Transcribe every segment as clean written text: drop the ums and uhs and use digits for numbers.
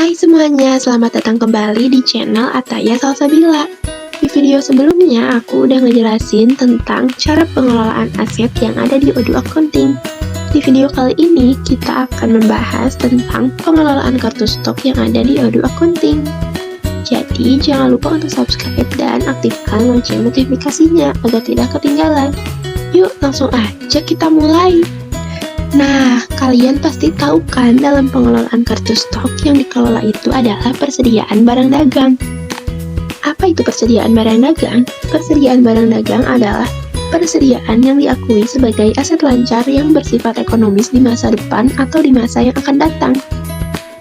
Hai semuanya, selamat datang kembali di channel Ataya Salsabila. Di video sebelumnya, aku udah ngejelasin tentang cara pengelolaan aset yang ada di Odoo Accounting. Di video kali ini, kita akan membahas tentang pengelolaan kartu stok yang ada di Odoo Accounting. Jadi, jangan lupa untuk subscribe dan aktifkan lonceng notifikasinya agar tidak ketinggalan. Yuk, langsung aja kita mulai. Nah, kalian pasti tahu kan dalam pengelolaan kartu stok yang dikelola itu adalah persediaan barang dagang. Apa itu persediaan barang dagang? Persediaan barang dagang adalah persediaan yang diakui sebagai aset lancar yang bersifat ekonomis di masa depan atau di masa yang akan datang.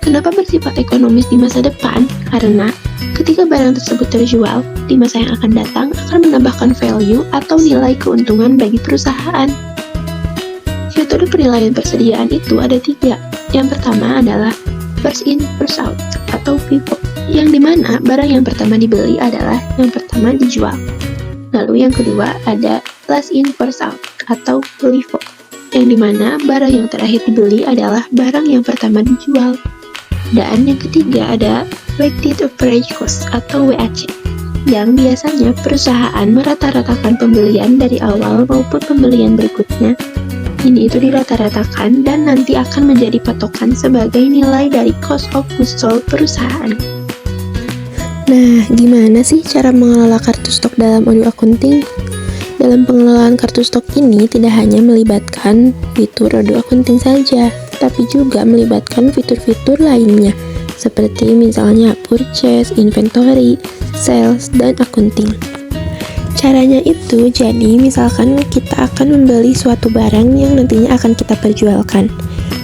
Kenapa bersifat ekonomis di masa depan? Karena ketika barang tersebut terjual, di masa yang akan datang akan menambahkan value atau nilai keuntungan bagi perusahaan. Metode penilaian persediaan itu ada 3. Yang pertama adalah first in, first out atau FIFO, yang dimana barang yang pertama dibeli adalah yang pertama dijual. Lalu yang kedua ada last in, first out atau LIFO, yang dimana barang yang terakhir dibeli adalah barang yang pertama dijual. Dan yang ketiga ada weighted average cost atau WAC, yang biasanya perusahaan merata-ratakan pembelian dari awal maupun pembelian berikutnya. Ini itu dirata-ratakan dan nanti akan menjadi patokan sebagai nilai dari cost of goods sold perusahaan. Nah, gimana sih cara mengelola kartu stok dalam Odoo Accounting? Dalam pengelolaan kartu stok ini tidak hanya melibatkan fitur Odoo Accounting saja, tapi juga melibatkan fitur-fitur lainnya, seperti misalnya purchase, inventory, sales, dan accounting. Caranya itu, jadi misalkan kita akan membeli suatu barang yang nantinya akan kita perjualkan.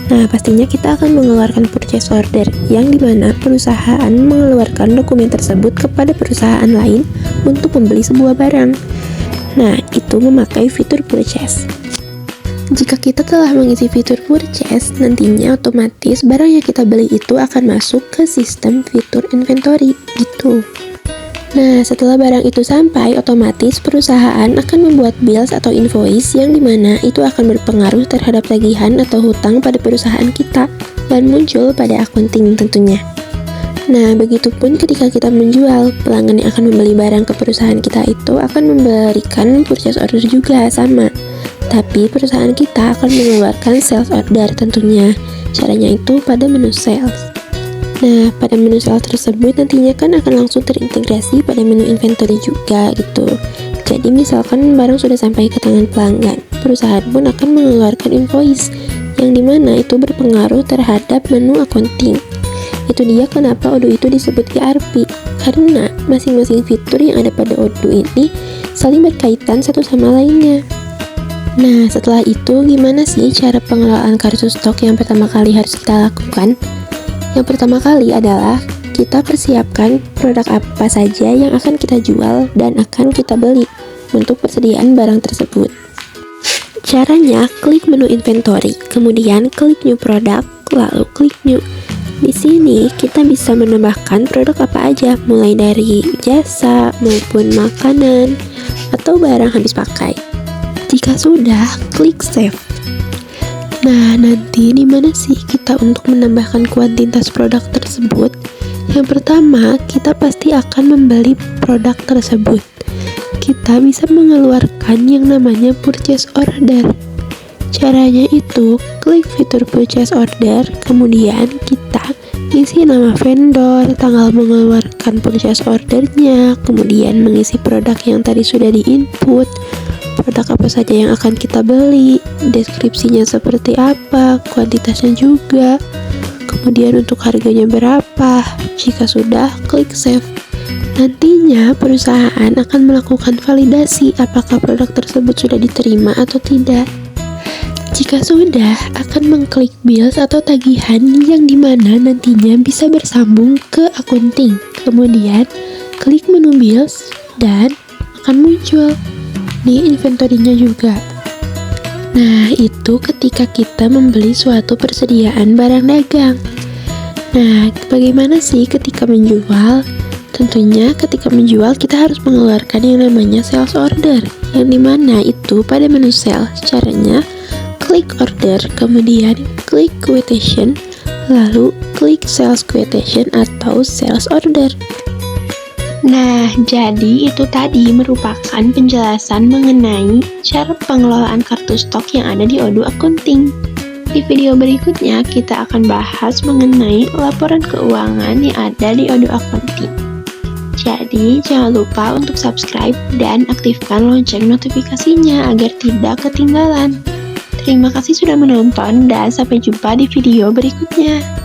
Nah, pastinya kita akan mengeluarkan purchase order, yang dimana perusahaan mengeluarkan dokumen tersebut kepada perusahaan lain untuk membeli sebuah barang. Nah, itu memakai fitur purchase. Jika kita telah mengisi fitur purchase, nantinya otomatis barang yang kita beli itu akan masuk ke sistem fitur inventory, gitu. Nah, setelah barang itu sampai, otomatis perusahaan akan membuat bills atau invoice yang dimana itu akan berpengaruh terhadap tagihan atau hutang pada perusahaan kita dan muncul pada accounting tentunya. Nah, begitupun ketika kita menjual, pelanggan yang akan membeli barang ke perusahaan kita itu akan memberikan purchase order juga sama. Tapi perusahaan kita akan mengeluarkan sales order tentunya. Caranya itu pada menu sales. Nah, pada menu sales tersebut nantinya kan akan langsung terintegrasi pada menu inventory juga gitu. Jadi misalkan barang sudah sampai ke tangan pelanggan, perusahaan pun akan mengeluarkan invoice, yang dimana itu berpengaruh terhadap menu accounting. Itu dia kenapa Odoo itu disebut ERP, karena masing-masing fitur yang ada pada Odoo ini saling berkaitan satu sama lainnya. Nah, setelah itu gimana sih cara pengelolaan kartu stok yang pertama kali harus kita lakukan? Yang pertama kali adalah kita persiapkan produk apa saja yang akan kita jual dan akan kita beli untuk persediaan barang tersebut. Caranya, klik menu inventory, kemudian klik new product, lalu klik new. Di sini kita bisa menambahkan produk apa aja, mulai dari jasa maupun makanan atau barang habis pakai. Jika sudah, klik save. Nah, nanti di mana sih kita untuk menambahkan kuantitas produk tersebut? Yang pertama, kita pasti akan membeli produk tersebut. Kita bisa mengeluarkan yang namanya purchase order. Caranya itu, klik fitur purchase order, kemudian kita isi nama vendor, tanggal mengeluarkan purchase ordernya, kemudian mengisi produk yang tadi sudah di-input, produk apa saja yang akan kita beli, deskripsinya seperti apa, kuantitasnya juga, kemudian untuk harganya berapa. Jika sudah, klik save. Nantinya perusahaan akan melakukan validasi apakah produk tersebut sudah diterima atau tidak. Jika sudah, akan mengklik bills atau tagihan yang dimana nantinya bisa bersambung ke accounting. Kemudian, klik menu bills dan akan muncul di inventory-nya juga. Nah, itu ketika kita membeli suatu persediaan barang dagang. Nah, bagaimana sih ketika menjual? Tentunya ketika menjual kita harus mengeluarkan yang namanya sales order, yang dimana itu pada menu sales. Caranya, klik order, kemudian klik quotation, lalu klik sales quotation atau sales order. Nah, jadi itu tadi merupakan penjelasan mengenai cara pengelolaan kartu stok yang ada di Odoo Accounting. Di video berikutnya, kita akan bahas mengenai laporan keuangan yang ada di Odoo Accounting. Jadi, jangan lupa untuk subscribe dan aktifkan lonceng notifikasinya agar tidak ketinggalan. Terima kasih sudah menonton dan sampai jumpa di video berikutnya.